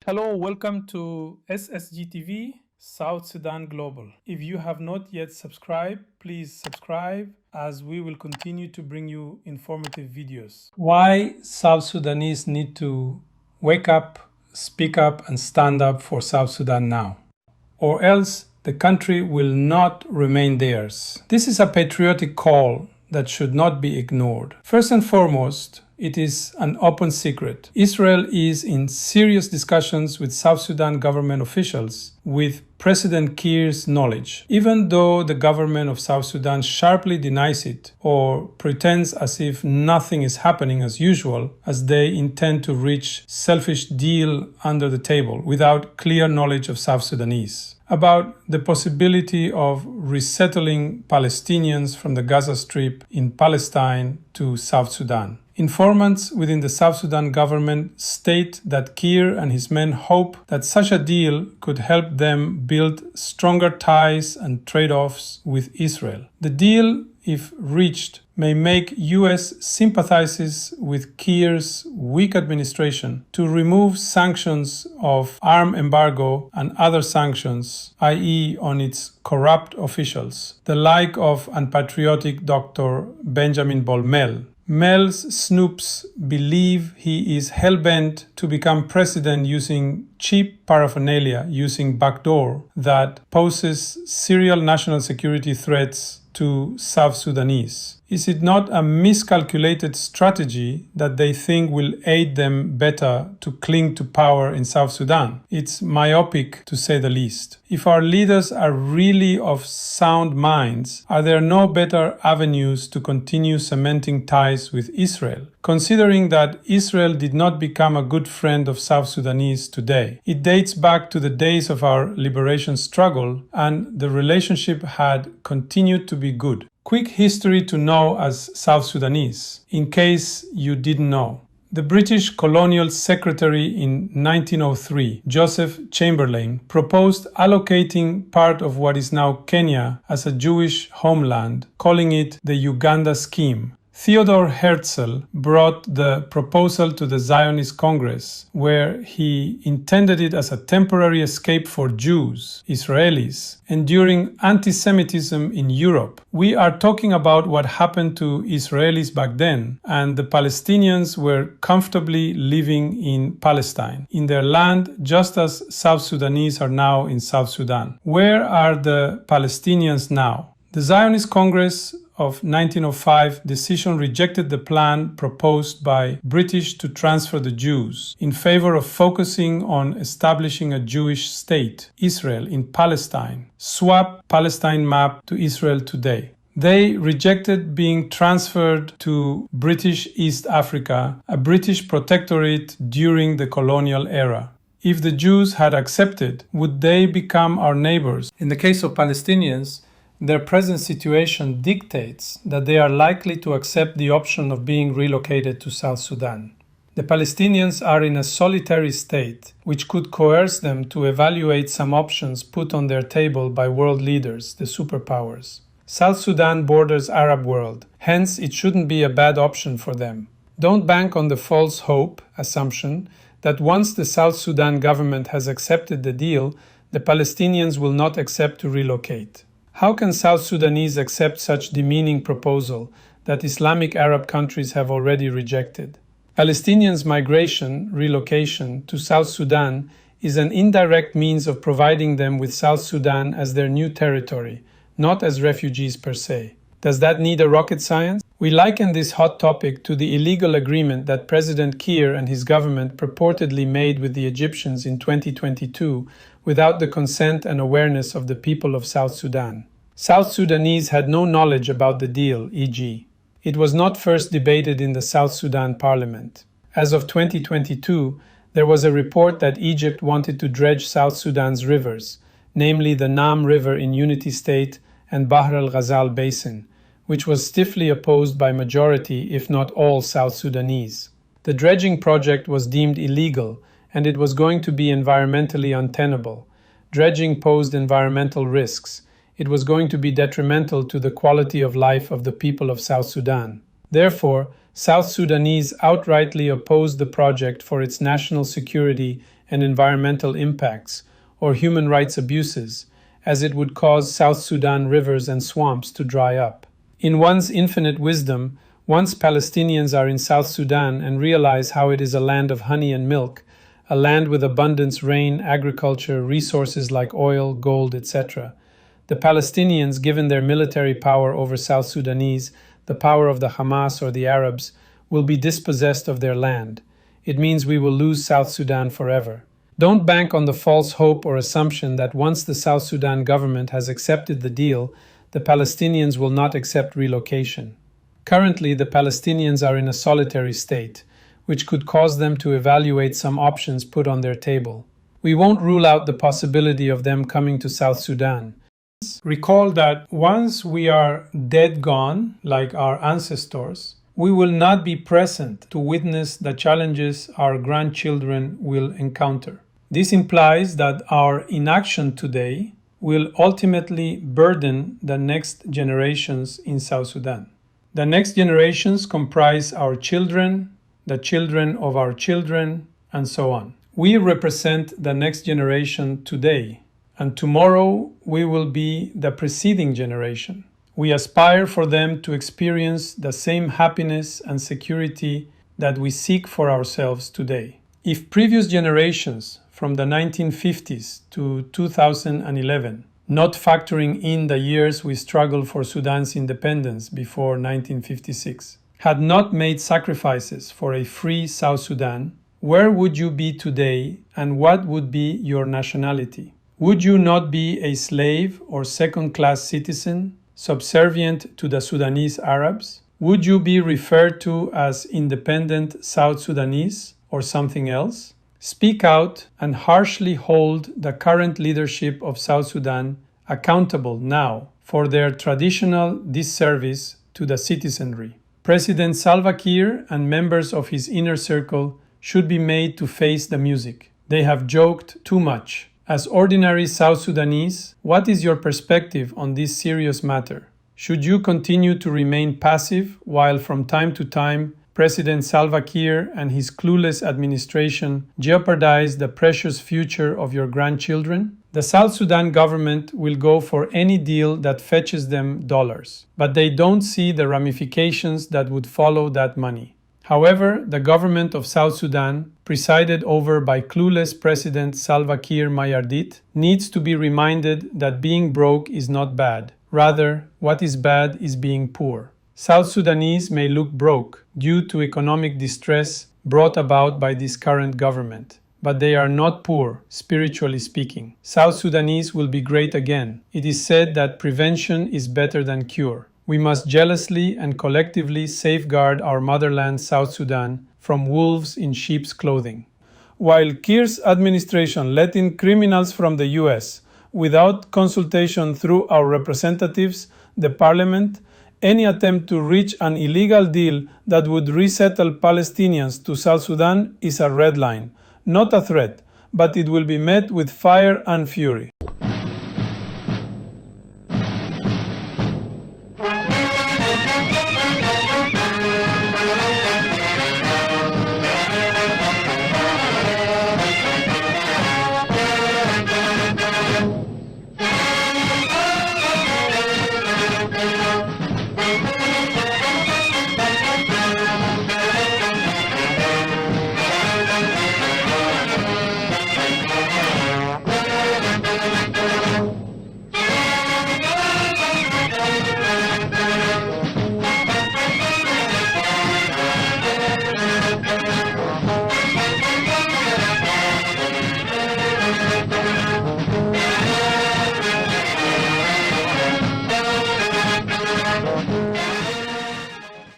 Hello, welcome to SSGTV, South Sudan Global. If you have not yet subscribed, please subscribe as we will continue to bring you informative videos. Why South Sudanese need to wake up, speak up, and stand up for South Sudan now, or else the country will not remain theirs. This is a patriotic call that should not be ignored. First and foremost, it is an open secret. Israel is in serious discussions with South Sudan government officials with President Kiir's knowledge, even though the government of South Sudan sharply denies it or pretends as if nothing is happening as usual, as they intend to reach selfish deal under the table without clear knowledge of South Sudanese about the possibility of resettling Palestinians from the Gaza Strip in Palestine to South Sudan. Informants within the South Sudan government state that Kiir and his men hope that such a deal could help them build stronger ties and trade-offs with Israel. The deal, if reached, may make U.S. sympathizes with Kiir's weak administration to remove sanctions of arm embargo and other sanctions, i.e. on its corrupt officials, the like of unpatriotic Dr. Benjamin Bolmel. Mel's snoops believe he is hell-bent to become president using cheap paraphernalia, using backdoor that poses serial national security threats to South Sudanese. Is it not a miscalculated strategy that they think will aid them better to cling to power in South Sudan? It's myopic, to say the least. If our leaders are really of sound minds, are there no better avenues to continue cementing ties with Israel? Considering that Israel did not become a good friend of South Sudanese today, it dates back to the days of our liberation struggle, and the relationship had continued to be good. Quick history to know as South Sudanese, in case you didn't know. The British colonial secretary in 1903, Joseph Chamberlain, proposed allocating part of what is now Kenya as a Jewish homeland, calling it the Uganda Scheme. Theodor Herzl brought the proposal to the Zionist Congress, where he intended it as a temporary escape for Jews, Israelis, enduring anti-Semitism in Europe. We are talking about what happened to Israelis back then, and the Palestinians were comfortably living in Palestine, in their land, just as South Sudanese are now in South Sudan. Where are the Palestinians now? The Zionist Congress of 1905 decision rejected the plan proposed by British to transfer the Jews in favor of focusing on establishing a Jewish state, Israel, in Palestine. Swap Palestine map to Israel today. They rejected being transferred to British East Africa, a British protectorate during the colonial era. If the Jews had accepted, would they become our neighbors? In the case of Palestinians, their present situation dictates that they are likely to accept the option of being relocated to South Sudan. The Palestinians are in a solitary state, which could coerce them to evaluate some options put on their table by world leaders, the superpowers. South Sudan borders Arab world, hence it shouldn't be a bad option for them. Don't bank on the false hope assumption that once the South Sudan government has accepted the deal, the Palestinians will not accept to relocate. How can South Sudanese accept such demeaning proposal that Islamic Arab countries have already rejected? Palestinians' migration, relocation, to South Sudan is an indirect means of providing them with South Sudan as their new territory, not as refugees per se. Does that need a rocket science? We liken this hot topic to the illegal agreement that President Kiir and his government purportedly made with the Egyptians in 2022 without the consent and awareness of the people of South Sudan. South Sudanese had no knowledge about the deal, e.g., it was not first debated in the South Sudan parliament. As of 2022, there was a report that Egypt wanted to dredge South Sudan's rivers, namely the Nam River in Unity State and Bahr al-Ghazal Basin, which was stiffly opposed by majority, if not all, South Sudanese. The dredging project was deemed illegal, and it was going to be environmentally untenable. Dredging posed environmental risks. It was going to be detrimental to the quality of life of the people of South Sudan. Therefore, South Sudanese outrightly opposed the project for its national security and environmental impacts or human rights abuses, as it would cause South Sudan rivers and swamps to dry up. In one's infinite wisdom, once Palestinians are in South Sudan and realize how it is a land of honey and milk, a land with abundance rain, agriculture, resources like oil, gold, etc., the Palestinians, given their military power over South Sudanese, the power of the Hamas or the Arabs, will be dispossessed of their land. It means we will lose South Sudan forever. Don't bank on the false hope or assumption that once the South Sudan government has accepted the deal, the Palestinians will not accept relocation. Currently, the Palestinians are in a solitary state, which could cause them to evaluate some options put on their table. We won't rule out the possibility of them coming to South Sudan. Recall that once we are dead gone, like our ancestors, we will not be present to witness the challenges our grandchildren will encounter. This implies that our inaction today will ultimately burden the next generations in South Sudan. The next generations comprise our children, the children of our children, and so on. We represent the next generation today, and tomorrow we will be the preceding generation. We aspire for them to experience the same happiness and security that we seek for ourselves today. If previous generations, from the 1950s to 2011, not factoring in the years we struggled for Sudan's independence before 1956, had not made sacrifices for a free South Sudan, where would you be today and what would be your nationality? Would you not be a slave or second-class citizen, subservient to the Sudanese Arabs? Would you be referred to as independent South Sudanese or something else? Speak out and harshly hold the current leadership of South Sudan accountable now for their traditional disservice to the citizenry. President Salva Kiir and members of his inner circle should be made to face the music. They have joked too much. As ordinary South Sudanese, what is your perspective on this serious matter? Should you continue to remain passive while from time to time President Salva Kiir and his clueless administration jeopardize the precious future of your grandchildren? The South Sudan government will go for any deal that fetches them dollars, but they don't see the ramifications that would follow that money. However, the government of South Sudan, presided over by clueless President Salva Kiir Mayardit, needs to be reminded that being broke is not bad. Rather, what is bad is being poor. South Sudanese may look broke due to economic distress brought about by this current government, but they are not poor, spiritually speaking. South Sudanese will be great again. It is said that prevention is better than cure. We must jealously and collectively safeguard our motherland, South Sudan, from wolves in sheep's clothing. While Kiir's administration let in criminals from the US without consultation through our representatives, the parliament, any attempt to reach an illegal deal that would resettle Palestinians to South Sudan is a red line, not a threat, but it will be met with fire and fury.